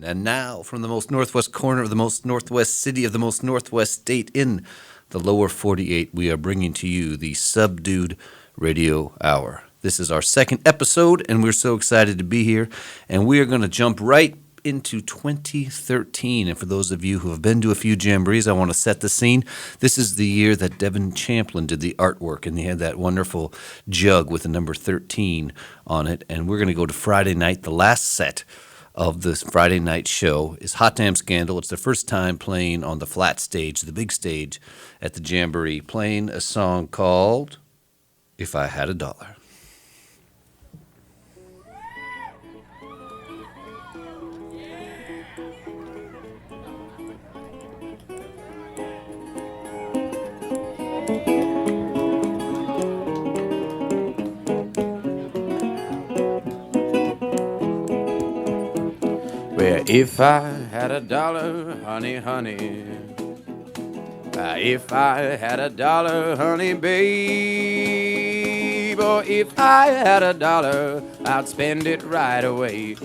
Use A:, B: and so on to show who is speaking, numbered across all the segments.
A: And now, from the most northwest corner of the most northwest city of the most northwest state in the lower 48, we are bringing to you the Subdued Radio Hour. This is our second episode, and we're so excited to be here. And we are going to jump right into 2013. And for those of you who have been to a few jamborees, I want to set the scene. This is the year that Devin Champlin did the artwork, and he had that wonderful jug with the number 13 on it. And we're going to go to Friday night. The last set of this Friday night show is Hot Damn Scandal. It's their first time playing on the flat stage, the big stage at the Jamboree, playing a song called If I Had a Dollar. Well, if I had a dollar, honey, honey. If I had a dollar, honey, babe. Or if I had a dollar, I'd spend it right away.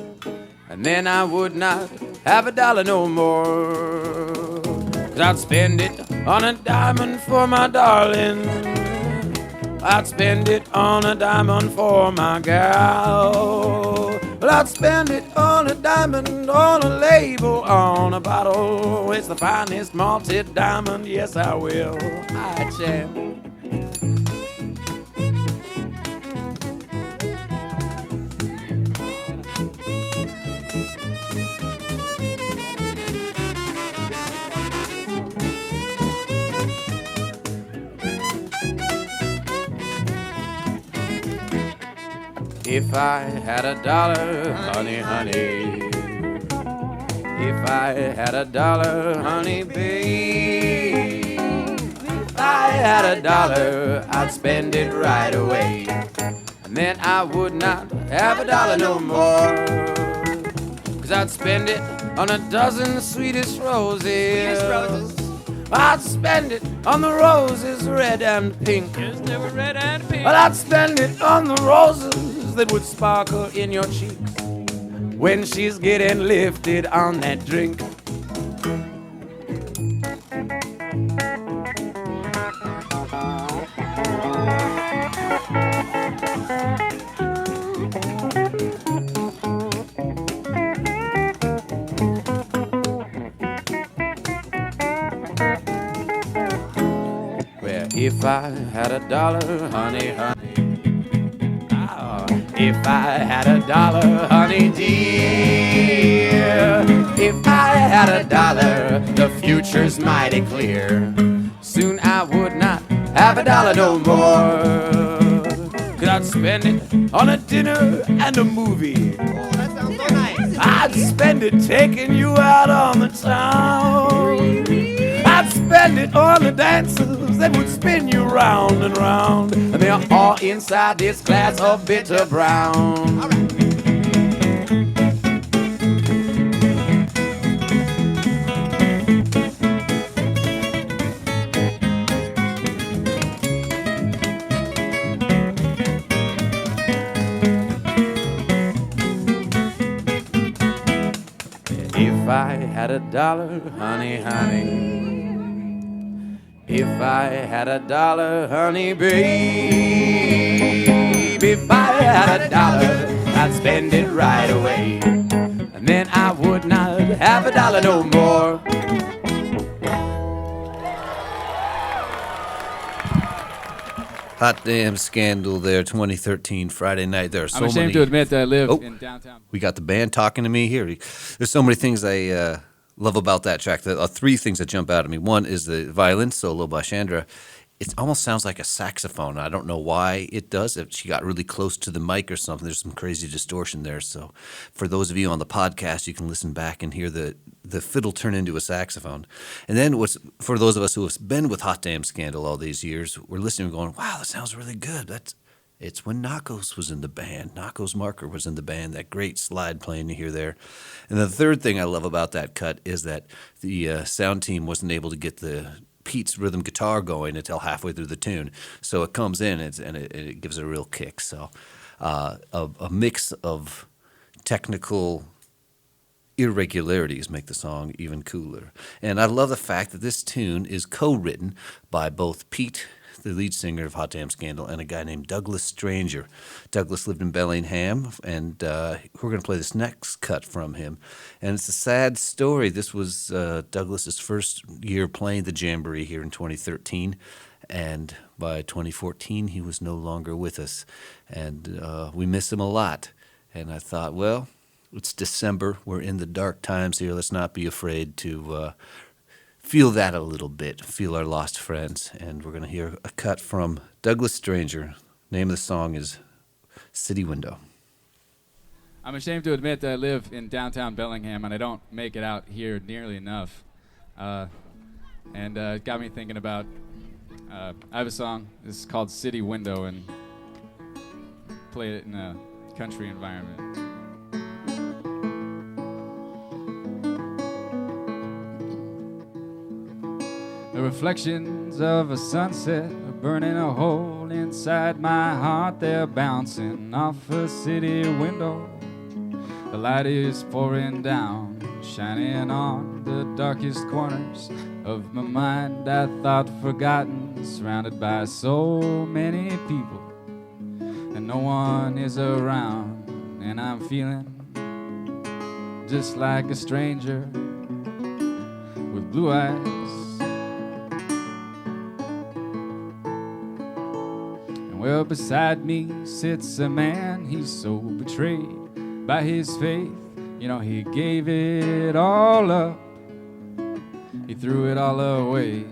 A: And then I would not have a dollar no more. 'Cause I'd spend it on a diamond for my darling. I'd spend it on a diamond for my gal. Well, I'd spend it on a diamond, on a label, on a bottle. It's the finest malted diamond, yes I will. I champ. If I had a dollar, honey, honey. If I had a dollar, honey, babe. If I had a dollar, I'd spend it right away. And then I would not have a dollar no more. 'Cause I'd spend it on a dozen sweetest roses. I'd spend it on the roses, red and pink.
B: Yes, they were red and pink.
A: Well, I'd spend it on the roses that would sparkle in your cheeks when she's getting lifted on that drink. Well, if I had a dollar, honey, honey. If I had a dollar, honey dear. If I had a dollar, the future's mighty clear. Soon I would not have a dollar no more. 'Cause I'd spend it on a dinner and a movie.
B: Oh, that sounds so nice.
A: I'd spend it taking you out on the town. I'd spend it on the dancers that would spin you round and round. And they're all inside this glass of bitter brown.
B: All right.
A: If I had a dollar, honey, honey. If I had a dollar, honey, babe. If I had a dollar, I'd spend it right away. And then I would not have a dollar no more. Hot Damn Scandal there, 2013, Friday night. There are so
B: I'm ashamed
A: many...
B: to admit that I live in downtown.
A: We got the band talking to me here. There's so many things I love about that track. There are three things that jump out at me. One is the violin solo by Chandra. It almost sounds like a saxophone. I don't know why it does. If she got really close to the mic or something, there's some crazy distortion there. So for those of you on the podcast, you can listen back and hear the fiddle turn into a saxophone. And then for those of us who have been with Hot Damn Scandal all these years, we're listening and going, wow, that sounds really good. It's when Nakos was in the band. Nakos Marker was in the band, that great slide playing you hear there. And the third thing I love about that cut is that the sound team wasn't able to get the Pete's rhythm guitar going until halfway through the tune. So it comes in and it gives it a real kick. So a mix of technical irregularities make the song even cooler. And I love the fact that this tune is co-written by both Pete, the lead singer of Hot Damn Scandal, and a guy named Douglas Stranger. Douglas lived in Bellingham, and we're going to play this next cut from him. And it's a sad story. This was Douglas's first year playing the Jamboree here in 2013, and by 2014 he was no longer with us, and we miss him a lot. And I thought, well, it's December. We're in the dark times here. Let's not be afraid to feel that a little bit, feel our lost friends. And we're going to hear a cut from Douglas Stranger. Name of the song is City Window.
B: I'm ashamed to admit that I live in downtown Bellingham and I don't make it out here nearly enough. And it got me thinking about, I have a song, this is called City Window, and play it in a country environment. The reflections of a sunset are burning a hole inside my heart. They're bouncing off a city window. The light is pouring down, shining on the darkest corners of my mind. I thought forgotten, surrounded by so many people, and no one is around. And I'm feeling just like a stranger with blue eyes. Well, beside me sits a man, he's so betrayed by his faith. You know, he gave it all up, he threw it all away.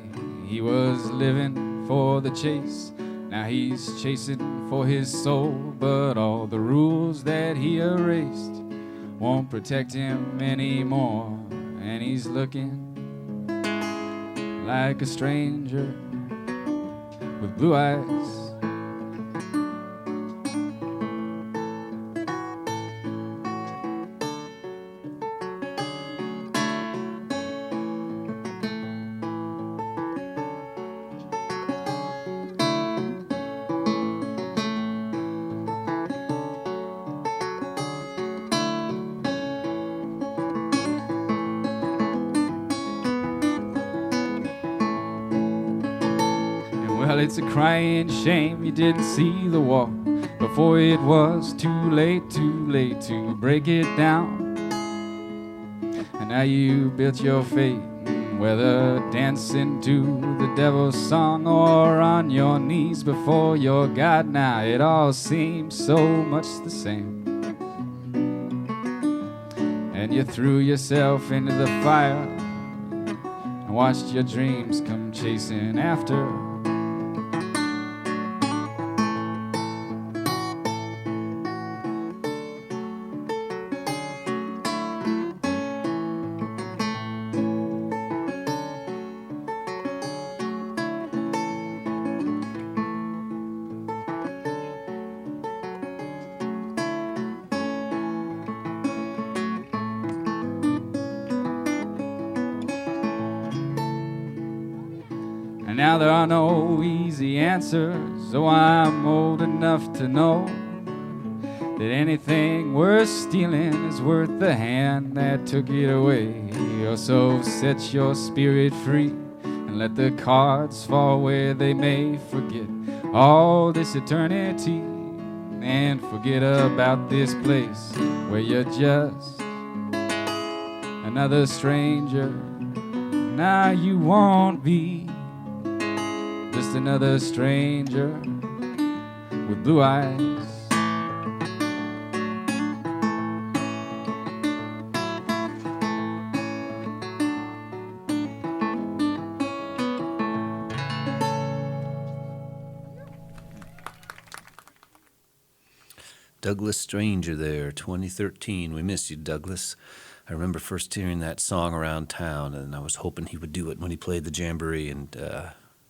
B: He was living for the chase, now he's chasing for his soul. But all the rules that he erased won't protect him anymore. And he's looking like a stranger with blue eyes. Well, it's a crying shame you didn't see the wall before it was too late to break it down. And now you built your fate, whether dancing to the devil's song or on your knees before your God. Now it all seems so much the same. And you threw yourself into the fire and watched your dreams come chasing after. And now there are no easy answers, so I'm old enough to know that anything worth stealing is worth the hand that took it away. Or so set your spirit free and let the cards fall where they may. Forget all this eternity and forget about this place where you're just another stranger. Now you won't be just another stranger with blue eyes.
A: Douglas Stranger there, 2013. We miss you, Douglas. I remember first hearing that song around town, and I was hoping he would do it when he played the Jamboree, and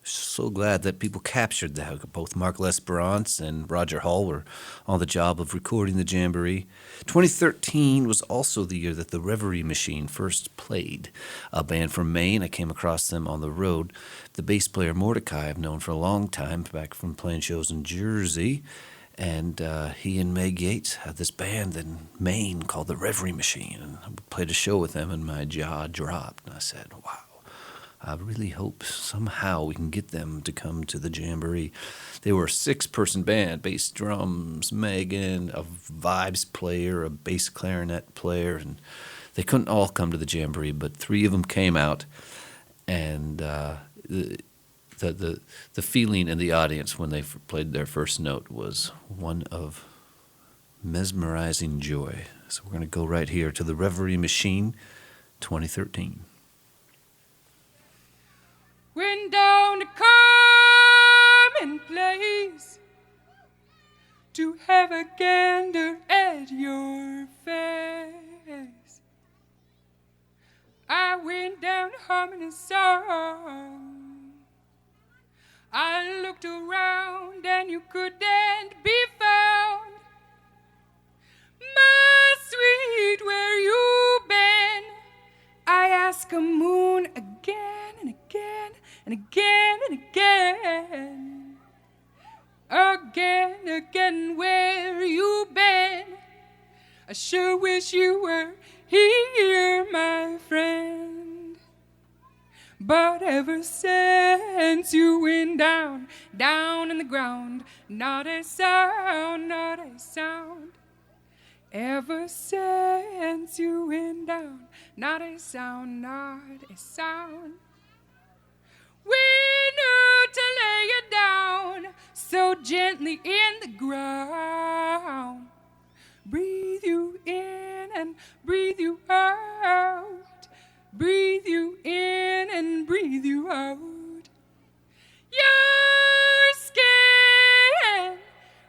A: so glad that people captured that. Both Mark L'Esperance and Roger Hall were on the job of recording the Jamboree. 2013 was also the year that the Reverie Machine first played. A band from Maine, I came across them on the road. The bass player Mordecai I've known for a long time, back from playing shows in Jersey. And he and Meg Yates had this band in Maine called the Reverie Machine. And I played a show with them, and my jaw dropped. And I said, wow, I really hope somehow we can get them to come to the Jamboree. They were a 6-person band, bass, drums, Megan, a vibes player, a bass clarinet player. And they couldn't all come to the Jamboree, but 3 of them came out. And the feeling in the audience when they played their first note was one of mesmerizing joy. So we're going to go right here to the Reverie Machine, 2013.
C: Went down to common place to have a gander at your face. I went down humming a song. I looked around and you couldn't be found. My sweet, where you been? I asked a moon again and again and again and again. Again, where you been? I sure wish you were here, my friend. But ever since you went down, down in the ground, not a sound, not a sound. Ever since you went down, not a sound, not a sound. We knew to lay you down so gently in the ground. Breathe you in and breathe you out. Breathe you in and breathe you out. Your skin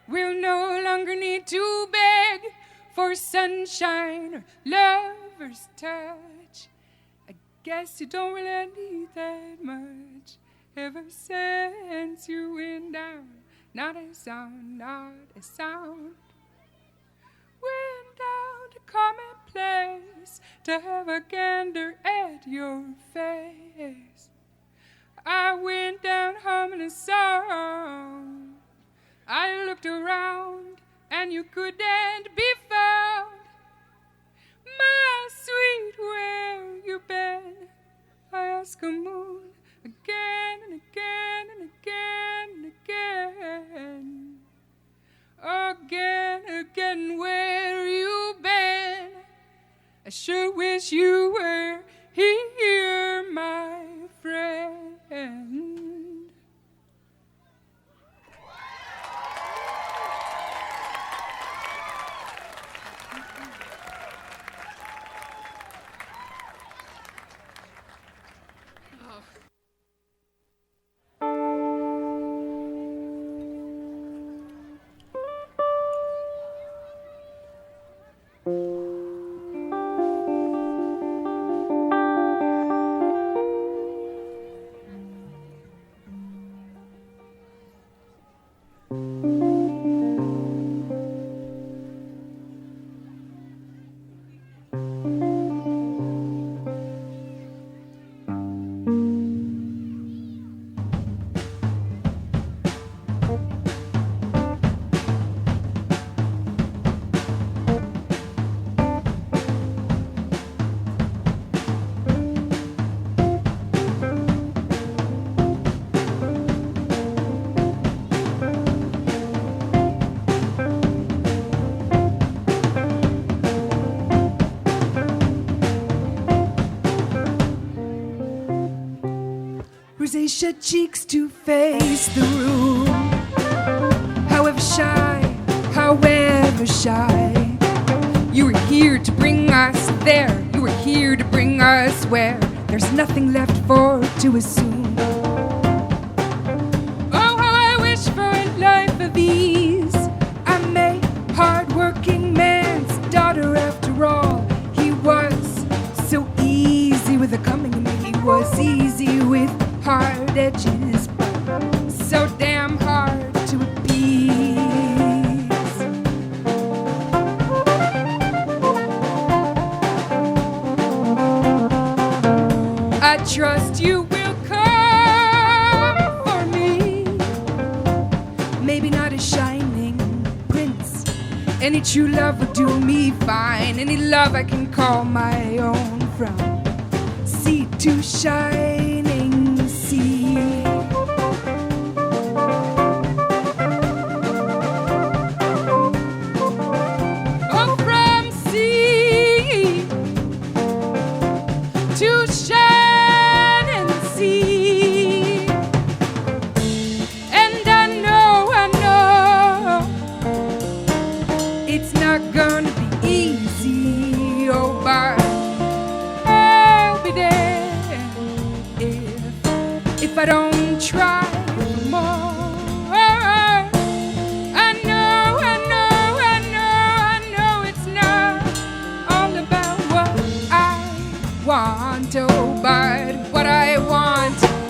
C: will no longer need to beg for sunshine or lover's touch. I guess you don't really need that much. Ever since you went down, not a sound, not a sound. Went down to common place to have a gander at your face. I went down humming a song. I looked around and you couldn't be found. My sweet, where you been? I asked a moon again and again and again and again. Again, where you been? I sure wish you were here, my friend. Rosacea cheeks to face the room. However shy, you were here to bring us there. You were here to bring us where there's nothing left for to assume. Oh, how I wish for a life of ease. I'm a hard-working man's daughter after all. He was so easy with the coming to me. He was easy with hard edges, but so damn hard to appease. I trust you will come for me. Maybe not as shining Any true love would do me fine. Any love I can call my own. From sea to shining sea. Oh, from sea to shining sea. And I know it's not gonna be easy, oh, but I'll be there if I don't try more. I know it's not all about what I want, oh, but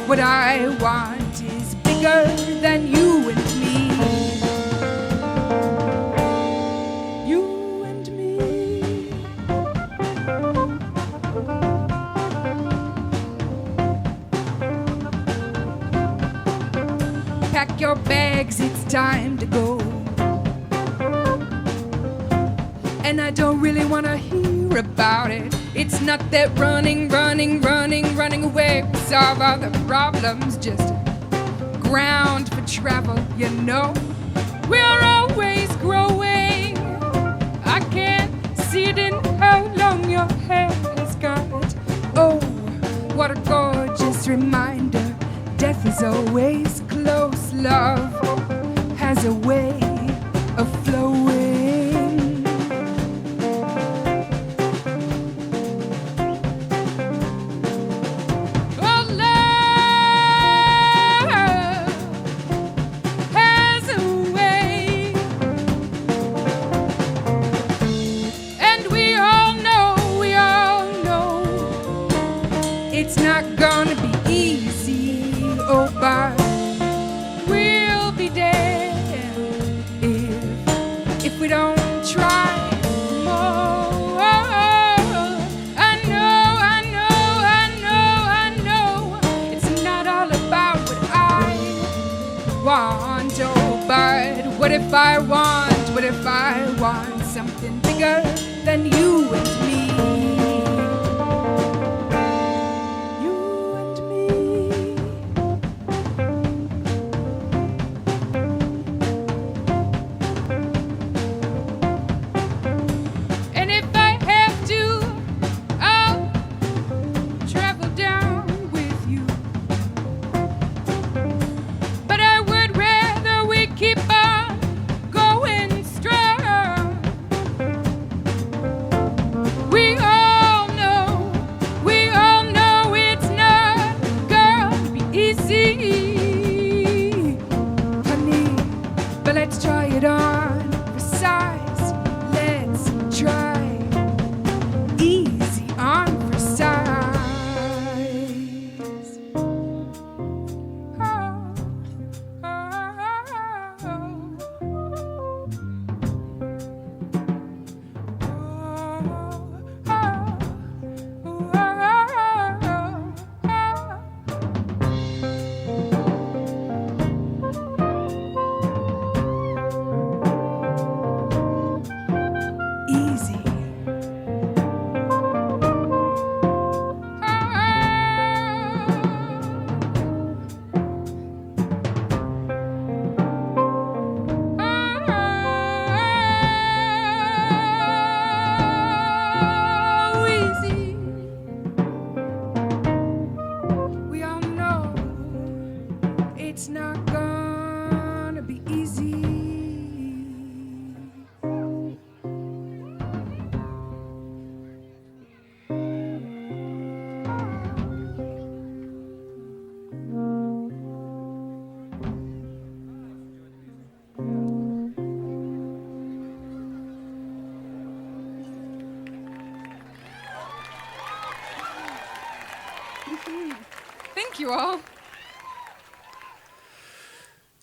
C: what I want is bigger than you and me. You and me. Pack your bags, it's time to go. And I don't really want to hear about it. It's not that running away will solve all the problems. Just ground for travel, you know. We're always growing. I can't see it in how long your hair has got. Oh, what a gorgeous reminder. Death is always close. Love has a way of flowing. Oh, love has a way. And we all know it's not gonna be easy, oh, but we'll be there if we don't try more. I know it's not all about what I want, oh, but what if I want something bigger than you and me? Thank you all.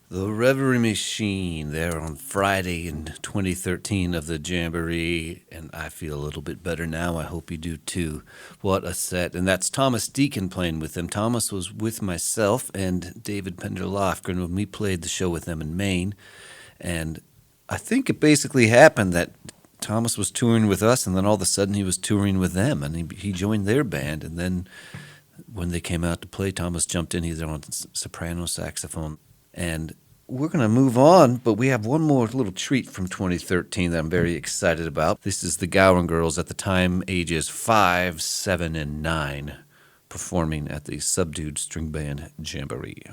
A: The Reverie Machine there on Friday in 2013 of the Jamboree, and I feel a little bit better now. I hope you do too. What a set. And that's Thomas Deacon playing with them. Thomas was with myself and David Pender Lofgren when we played the show with them in Maine, and I think it basically happened that Thomas was touring with us, and then all of a sudden he was touring with them, and he joined their band. And then when they came out to play, Thomas jumped in. He's on soprano saxophone. And we're going to move on, but we have one more little treat from 2013 that I'm very excited about. This is the Gouran girls, at the time ages 5, 7, and 9, performing at the Subdued Stringband Jamboree.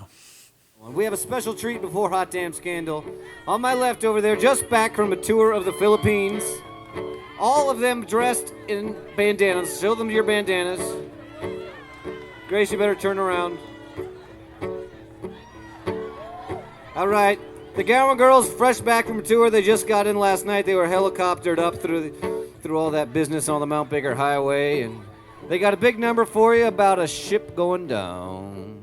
D: We have a special treat before Hot Damn Scandal. On my left over there, just back from a tour of the Philippines. All of them dressed in bandanas. Show them your bandanas. Grace, you better turn around. All right. The Gouran girls, fresh back from a tour. They just got in last night. They were helicoptered up through all that business on the Mount Baker Highway. And they got a big number for you about a ship going down.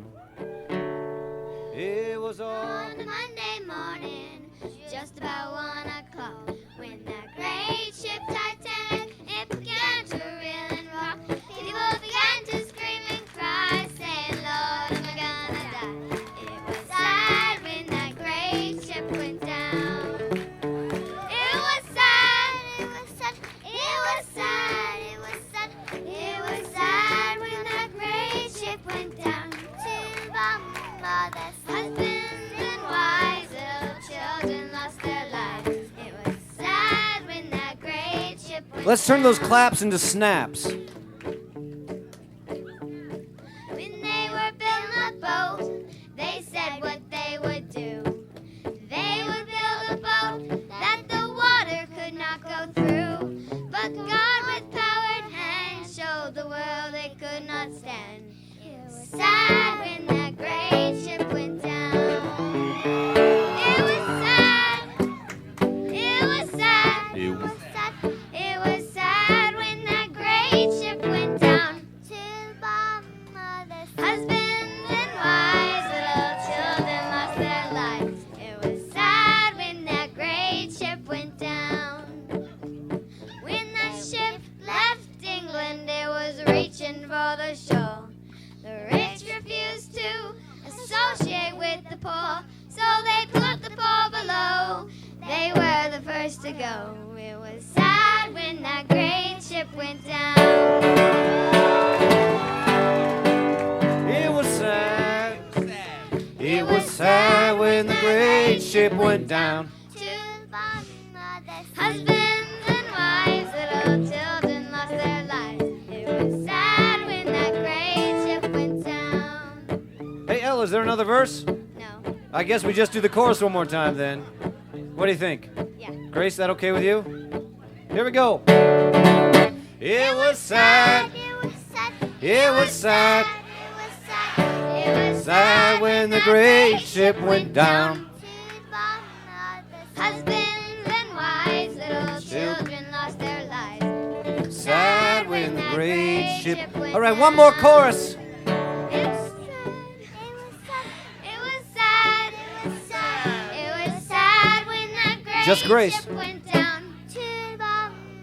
D: It was on
E: a Monday morning, just about 1 o'clock, when that great ship Titanic, it began to reel and rock. People began to scream and cry, saying, Lord, am I gonna die? It was sad when that great ship went down. It was sad, it was sad, it was sad, it was sad, it was sad when that great ship went down. To mothers, husbands and wives, little children lost their lives. It was sad when that great ship went
D: Let's turn those claps into snaps.
E: When they were building a boat, they said what they would do. They would build a boat that the water could not go through. But God with power in hand showed the world they could not stand. It was sad when that great ship went down. It was sad. It was sad. It was sad. It was sad when that great ship went down. Two bomb mothers, husbands and wives, little children lost their lives. It was sad when that great ship went down. When that ship left England, it was reaching for the shore. The rich refused to associate with the poor, so they put the poor below. They were the first to go. It was sad when that great ship went down.
D: It was sad. It was sad when the great ship went down.
E: To the bottom mothers, husbands and wives, little children lost their lives. It was sad when that great ship went down.
D: Hey, Elle, is there another verse?
E: No.
D: I guess we just do the chorus one more time then. What do you think?
E: Yeah.
D: Grace, that okay with you? Here we go. It was sad.
E: It was sad.
D: It was sad.
E: It was sad. It was
D: Sad when the great ship went down.
E: Husbands and wives, little children lost their lives.
D: Sad when the great ship.
E: went
D: All right, one more chorus.
E: It was sad. It was sad. It was sad. It was sad when that great
D: Just Grace.
E: ship went down. Two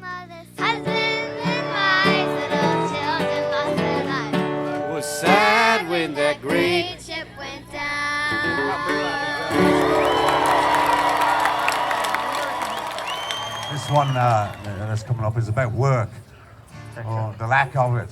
E: mothers, husbands and wives, little children lost their lives.
D: It was sad when that great.
E: ship went down.
F: This one that's coming up is about work, or the lack of it.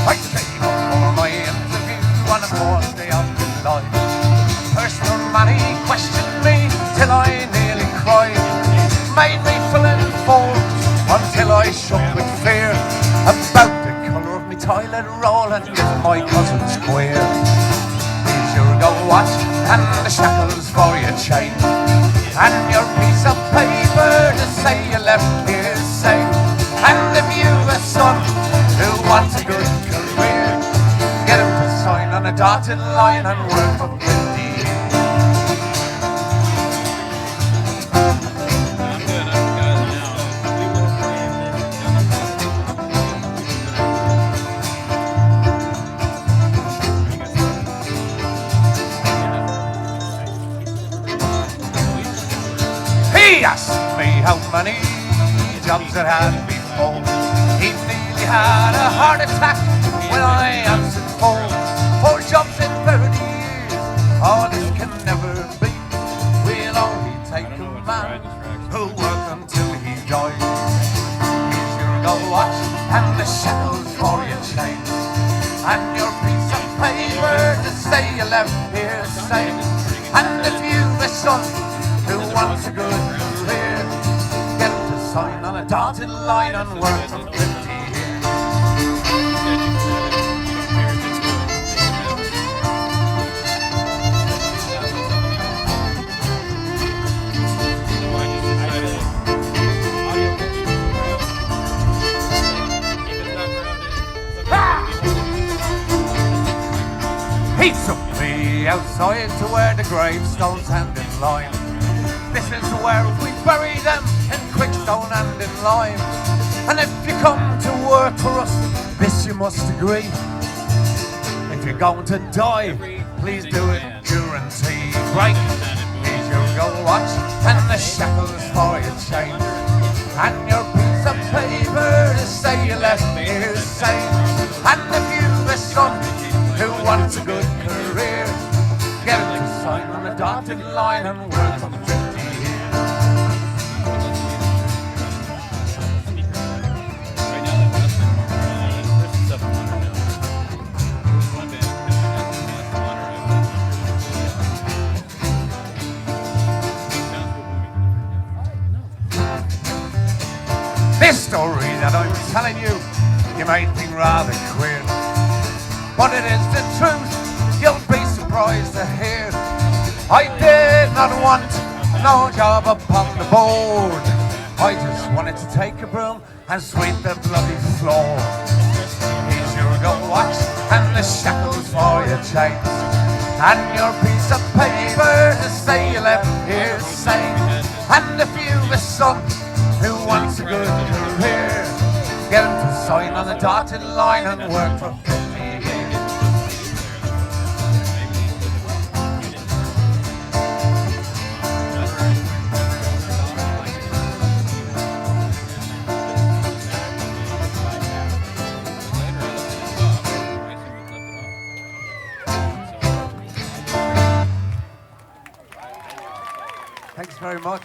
F: I came up for my interview on the fourth day of July. Personal money questioned me till I nearly cried. Made me fill in forms until I shook with fear about the colour of my toilet roll and if my cousin's queer. Here's your gold watch and the shackles for your chain, and your piece of paper to say you left here safe. And if you've a son who wants a good career, get him to sign on a dotted line and work for 50 years. how many jobs it had before. He nearly had a heart attack when I answered phone. 4 jobs in 30 years, oh, this can never be. We'll only take a man who'll work until he dies. Here's your gold watch and the shackles for your chain, and your piece of paper to say you left here safe. And if you've a son who wants a good career, get him to sign on a dotted line and work for 50 years. He took me outside to where the gravestones stand in line. This is where we bury them in quickstone and in lime. And if you come to work for us, this you must agree. If you're going to die, please do it guarantee. Right, here's your gold watch and the shackles for your chain, and your piece of paper to say you left here safe. And if you've a son who wants a good career, get him to sign on a dotted line and work for 50 years. This story that I'm telling you, you might think rather queer, but it is the truth, you'll be surprised to hear. I did not want no job upon the board, I just wanted to take a broom and sweep the bloody floor. Here's your gold watch and the shackles for your chains, and your piece of paper to say you left here safe. And if you've a son who wants a good career, get him to sign on the dotted line and work for 50 years. Thanks very much.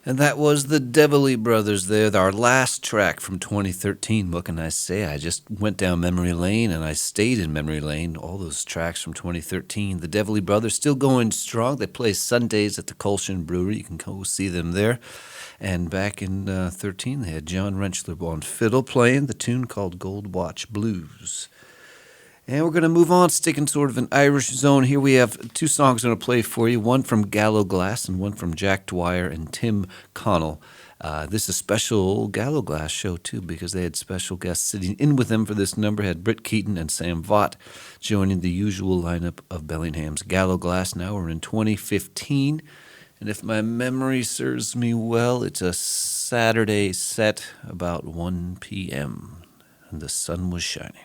A: And that was the Devily brothers there, our last track from 2013. What can I say? I just went down memory lane and I stayed in memory lane. All those tracks from 2013. The Devily brothers still going strong. They play Sundays at the Colshan Brewery. You can go see them there. And back in 13, they had John Rentschler on fiddle playing the tune called Gold Watch Blues. And we're going to move on, sticking sort of an Irish zone. Here we have 2 songs I'm going to play for you, one from Gallowglass and one from Jack Dwyer and Tim Connell. This is a special Gallowglass show, too, because they had special guests sitting in with them for this number. Had Britt Keaton and Sam Vaught joining the usual lineup of Bellingham's Gallowglass. Now we're in 2015, and if my memory serves me well, it's a Saturday set about 1 p.m., and the sun was shining.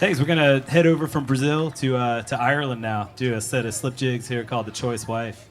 G: Thanks. We're gonna head over from Brazil to Ireland now. Do a set of slip jigs here called the Choice Wife.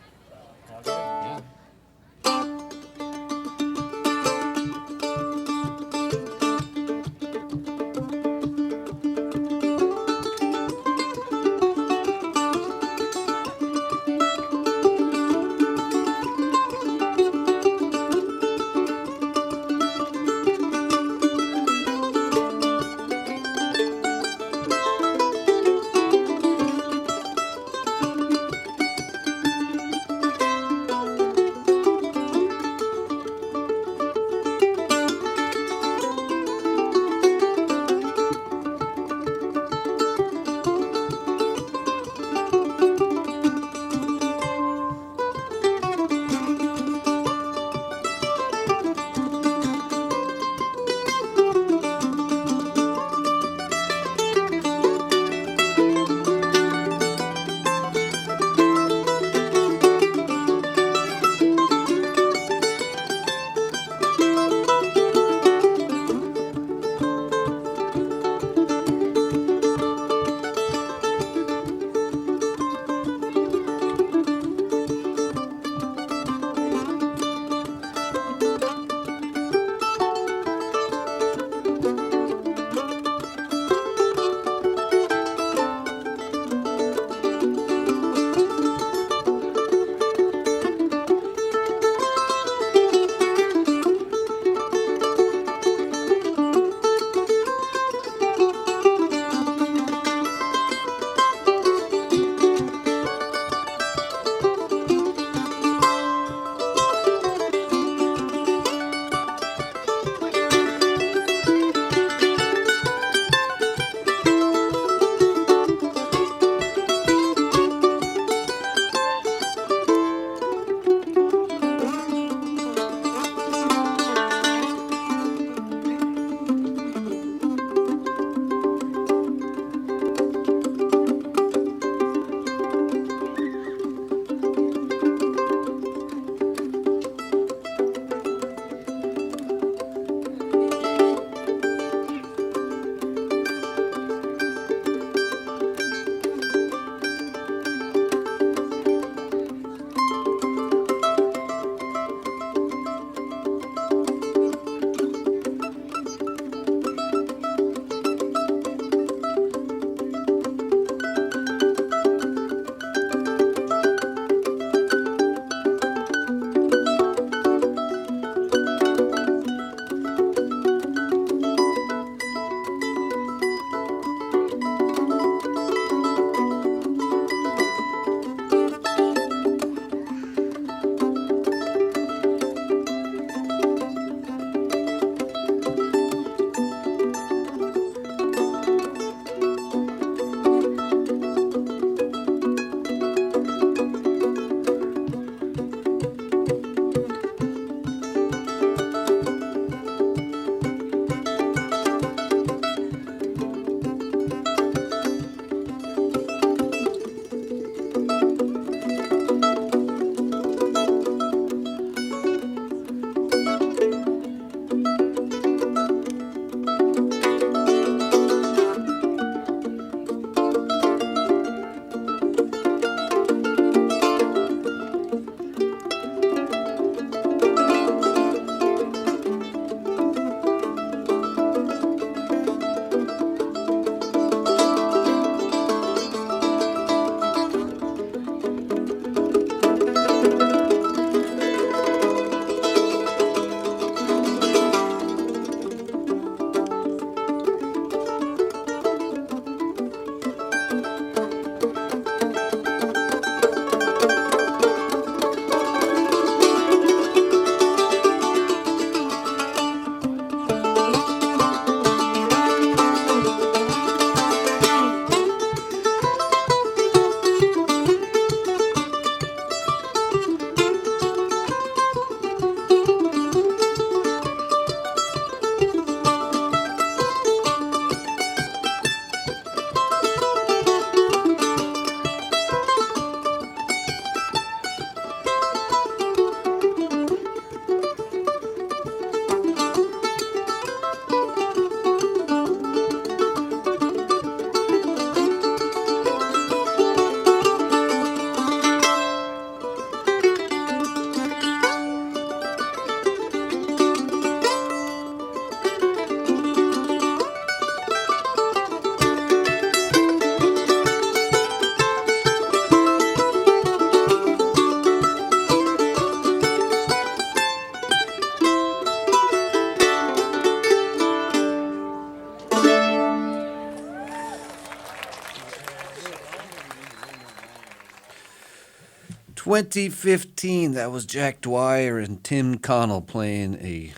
A: 2015, that was Jack Dwyer and Tim Connell playing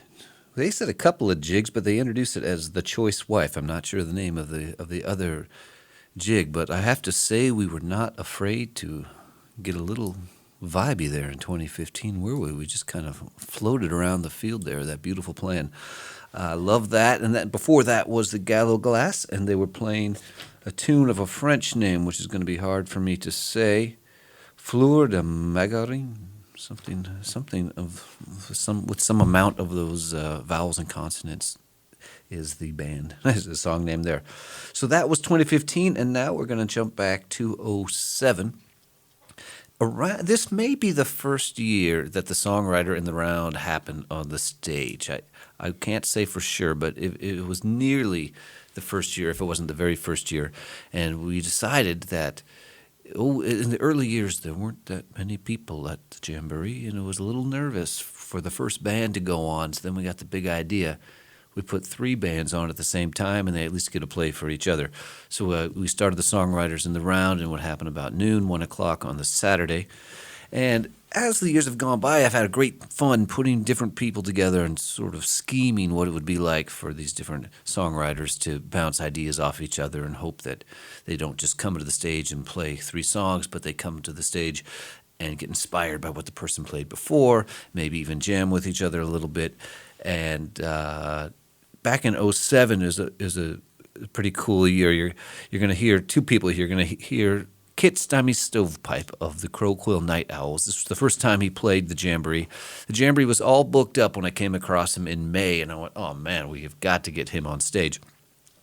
A: they said a couple of jigs, but they introduced it as The Choice Wife. I'm not sure the name of the other jig, but I have to say we were not afraid to get a little vibey there in 2015, were we? We just kind of floated around the field there, that beautiful playing. I love that. And then before that was the Gallowglass, and they were playing a tune of a French name, which is going to be hard for me to say. Fleur de Magarin, something with some amount of those vowels and consonants is the band, is the song name there. So that was 2015, and now we're going to jump back to 07. This may be the first year that the Songwriter in the Round happened on the stage. I can't say for sure, but it was nearly the first year, if it wasn't the very first year. And we decided that in the early years, there weren't that many people at the Jamboree, and it was a little nervous for the first band to go on. So then we got the big idea. We put 3 bands on at the same time, and they at least get to play for each other. So we started the Songwriters in the Round, and what happened about noon, 1 o'clock on the Saturday. And as the years have gone by, I've had a great fun putting different people together and sort of scheming what it would be like for these different songwriters to bounce ideas off each other and hope that they don't just come to the stage and play 3 songs, but they come to the stage and get inspired by what the person played before, maybe even jam with each other a little bit. And back in 07 is a pretty cool year. You're going to hear 2 people here. You're going to hear Kit Stymee Stovepipe of the Crow Quill Night Owls. This was the first time he played the Jamboree. The Jamboree was all booked up when I came across him in May, and I went, oh man, we have got to get him on stage.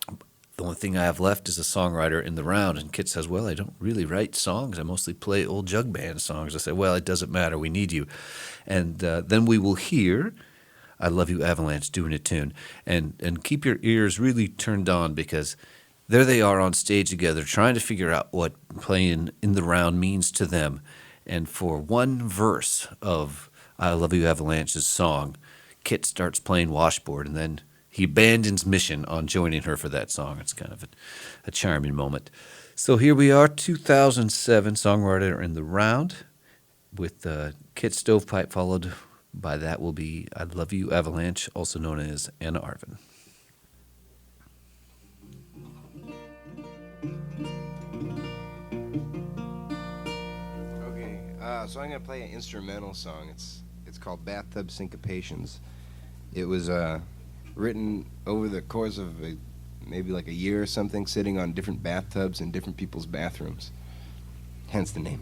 A: The only thing I have left is a Songwriter in the Round, and Kit says, well, I don't really write songs. I mostly play old jug band songs. I said, well, it doesn't matter. We need you. And then we will hear I Love You Avalanche doing a tune. And keep your ears really turned on, because there they are on stage together trying to figure out what playing in the round means to them. And for one verse of I Love You Avalanche's song, Kit starts playing washboard, and then he abandons mission on joining her for that song. It's kind of a charming moment. So here we are, 2007, Songwriter in the Round, with Kit Stovepipe, followed by that will be I Love You Avalanche, also known as Anna Arvin.
H: Okay, so I'm going to play an instrumental song. It's called Bathtub Syncopations. It was written over the course of maybe like a year or something, sitting on different bathtubs in different people's bathrooms. Hence the name.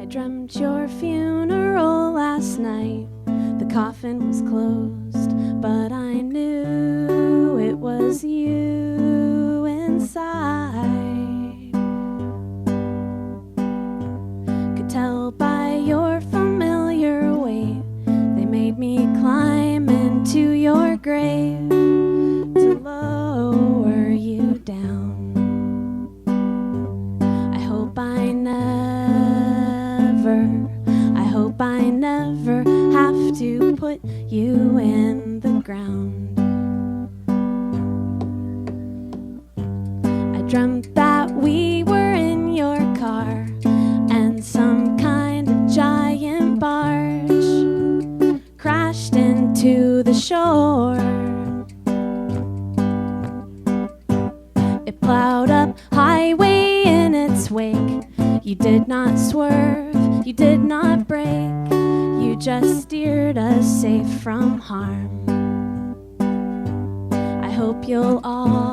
I: I dreamt your funeral last night. The coffin was closed, but I knew it was you inside. Could tell by your familiar weight. They made me climb into your grave to lower you down. I hope I never have to put you in the ground. I dreamt that we were in your car and some kind of giant barge crashed into the shore. It plowed up highway in its wake. You did not swerve, you did not brake. You just steered us safe from harm. I hope you'll always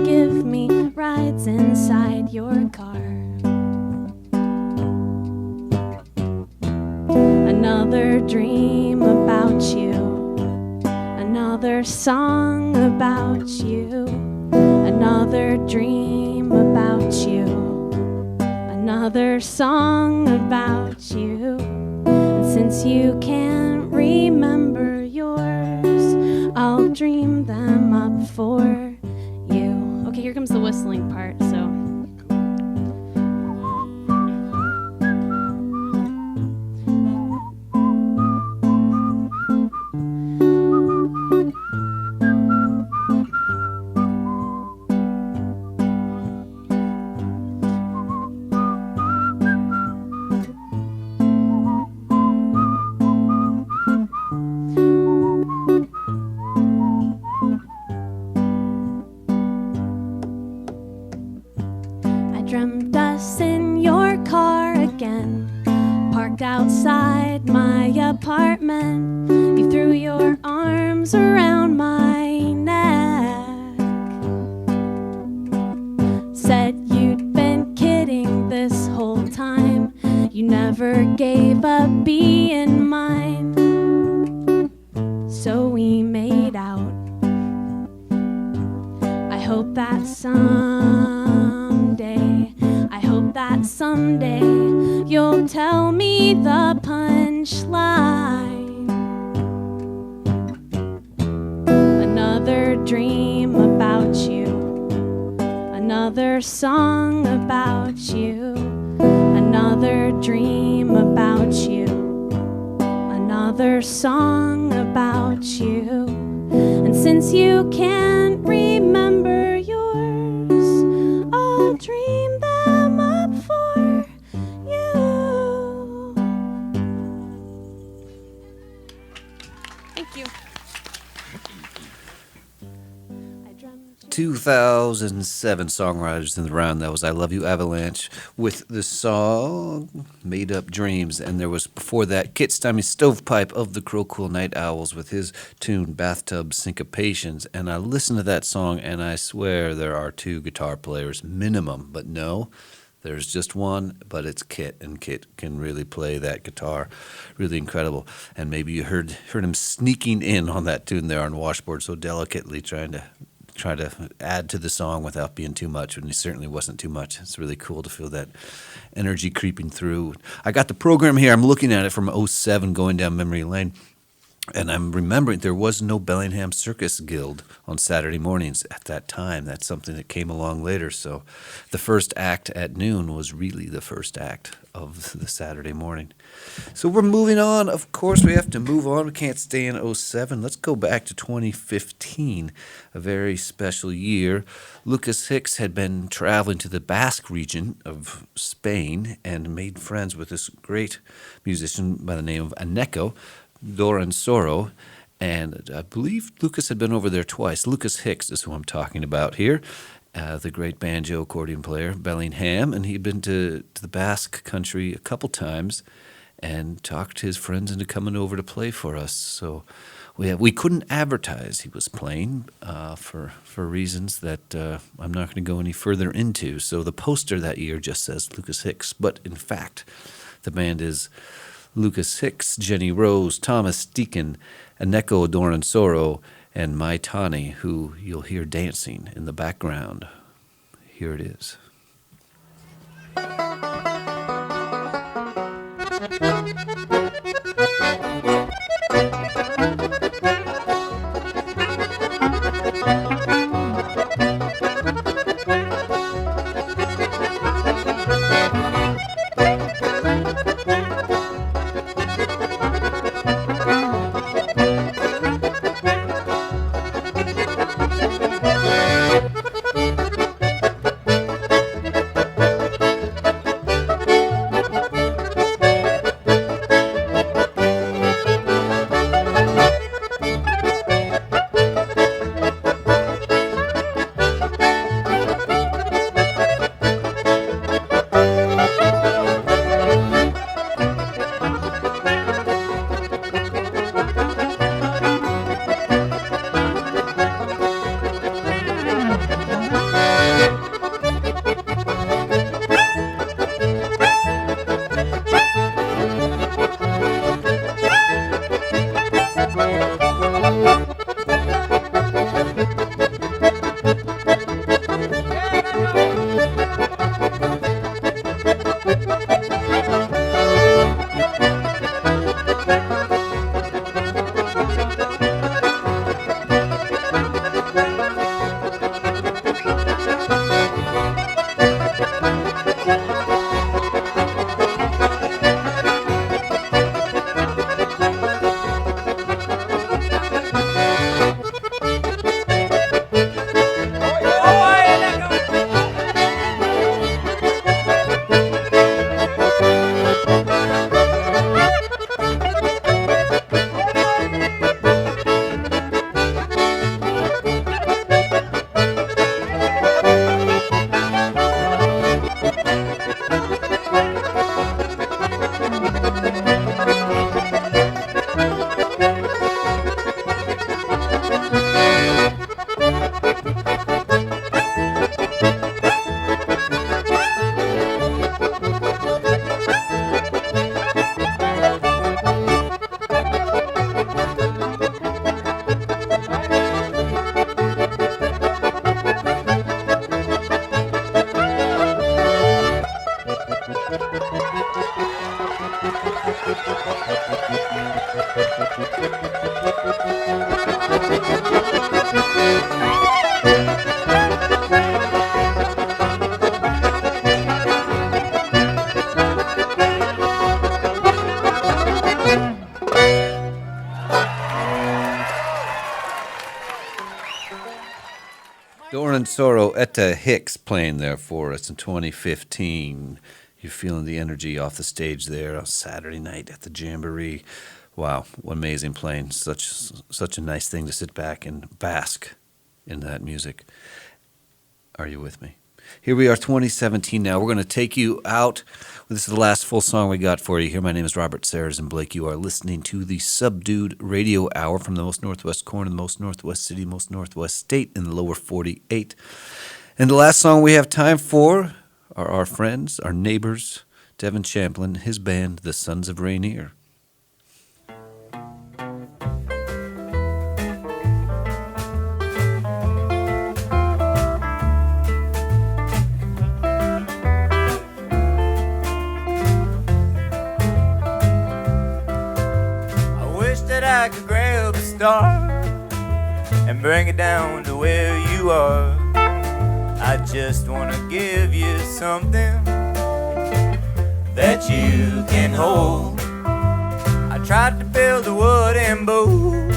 I: give me rides inside your car. Another dream about you, another song about you, another dream about you, another song about you. And since you can't remember yours, I'll dream them up for you. Okay, here comes the whistling part, so. Outside my apartment, you threw your arms around my neck. Said you'd been kidding this whole time. You never gave up being mine. So we made out. I hope that someday you'll tell me the punchline. Another dream about you, another song about you, another dream about you, another song about you. And since you can't remember yours, I'll dream them up for you. Thank you.
A: 2007 songwriters in the round. That was I Love You, Avalanche, with the song Made Up Dreams. And there was before that Kit Stymee Stovepipe of the Crow Cool Night Owls with his tune Bathtub Syncopations. And I listened to that song and I swear there are two guitar players minimum, but no, there's just one, but it's Kit, and Kit can really play that guitar, really incredible. And maybe you heard him sneaking in on that tune there on Washboard so delicately, trying to add to the song without being too much, and it certainly wasn't too much. It's really cool to feel that energy creeping through. I got the program here. I'm looking at it from 2007 going down memory lane, and I'm remembering there was no Bellingham Circus Guild on Saturday mornings at that time. That's something that came along later. So the first act at noon was really the first act of the Saturday morning. So we're moving on. Of course, we have to move on. We can't stay in 2007. Let's go back to 2015, a very special year. Lucas Hicks had been traveling to the Basque region of Spain and made friends with this great musician by the name of Aneco Dorronsoro, and I believe Lucas had been over there twice. Lucas Hicks is who I'm talking about here, the great banjo accordion player, Bellingham, and he'd been to the Basque country a couple times and talked his friends into coming over to play for us. So We couldn't advertise he was playing for reasons that I'm not going to go any further into. So the poster that year just says Lucas Hicks, but in fact, the band is Lucas Hicks, Jenny Rose, Thomas Deacon, Aneko Dorronsoro, and Mai Tani, who you'll hear dancing in the background. Here it is. Dorronsoro Etta Hicks playing there for us in 2015. You're feeling the energy off the stage there on Saturday night at the Jamboree. Wow, what amazing playing. Such a nice thing to sit back and bask in that music. Are you with me? Here we are, 2017 now. We're going to take you out. This is the last full song we got for you here. My name is Robert Sarazin Blake. You are listening to the Subdued Radio Hour from the most northwest corner, the most northwest city, most northwest state in the lower 48. And the last song we have time for are our friends, our neighbors, Devin Champlin, his band, the Sons of Rainier.
J: I could grab a star and bring it down to where you are. I just want to give you something that you can hold. I tried to build a wooden boat,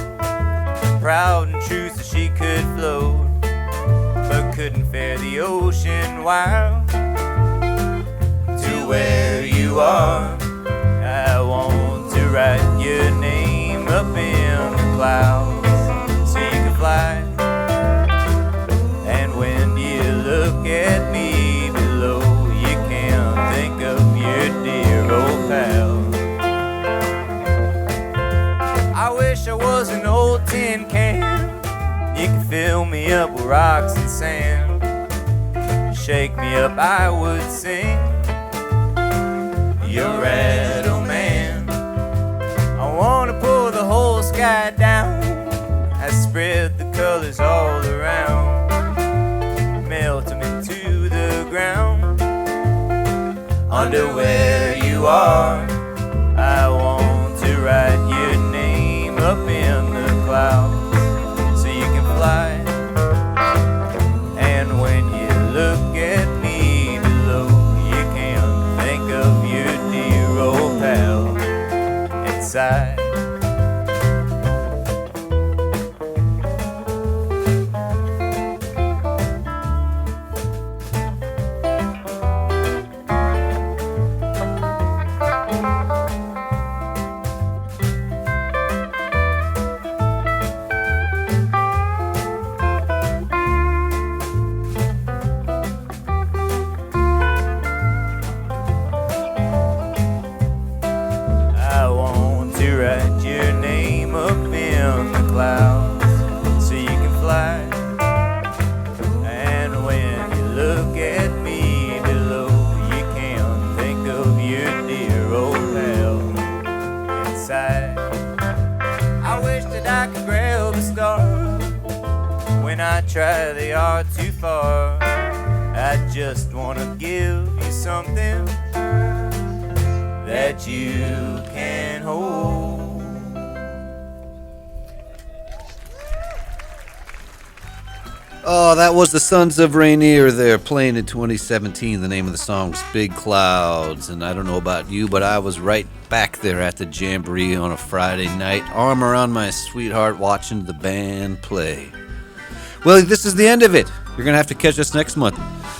J: proud and true so she could float, but couldn't fare the ocean wild to where you are. I want to write your name up in the clouds so you can fly. And when you look at me below, you can think of your dear old pal. I wish I was an old rocks and sand. Shake me up, I would sing. You're right, oh man. I wanna pull the whole sky down. I spread the colors all around, melt them into the ground. Under where you are, I want to write your name up in the clouds so you can fly. And when you look at me below, you can think of your dear old pal inside. Try, they are too far. I just wanna give you something that you can hold.
A: Oh, that was the Sons of Rainier there playing in 2017. The name of the song was Big Clouds. And I don't know about you, but I was right back there at the Jamboree on a Friday night, arm around my sweetheart, watching the band play. Well, this is the end of it. You're going to have to catch us next month.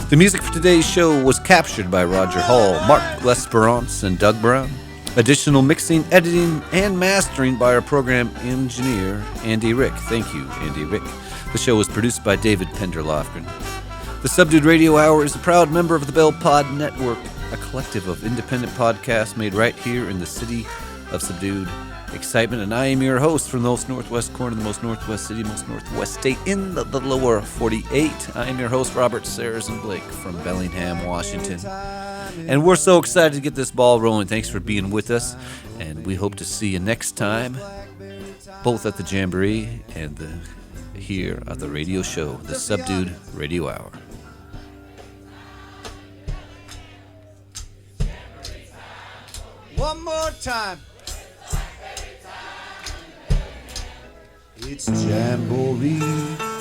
A: The music for today's show was captured by Roger Hall, Mark Lesperance, and Doug Brown. Additional mixing, editing, and mastering by our program engineer, Andy Rick. Thank you, Andy Rick. The show was produced by David Penderlofgren. The Subdued Radio Hour is a proud member of the Bell Pod Network, a collective of independent podcasts made right here in the city of Subdued Excitement, and I am your host from the most northwest corner, the most northwest city, most northwest state in the lower 48. I am your host, Robert Sarazin Blake from Bellingham, Washington. And we're so excited to get this ball rolling. Thanks for being with us, and we hope to see you next time, both at the Jamboree and here at the radio show, the Subdued Radio Hour.
D: One more time. It's Jamboree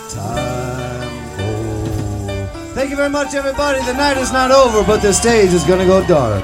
D: time for... Thank you very much, everybody. The night is not over, but the stage is going to go dark.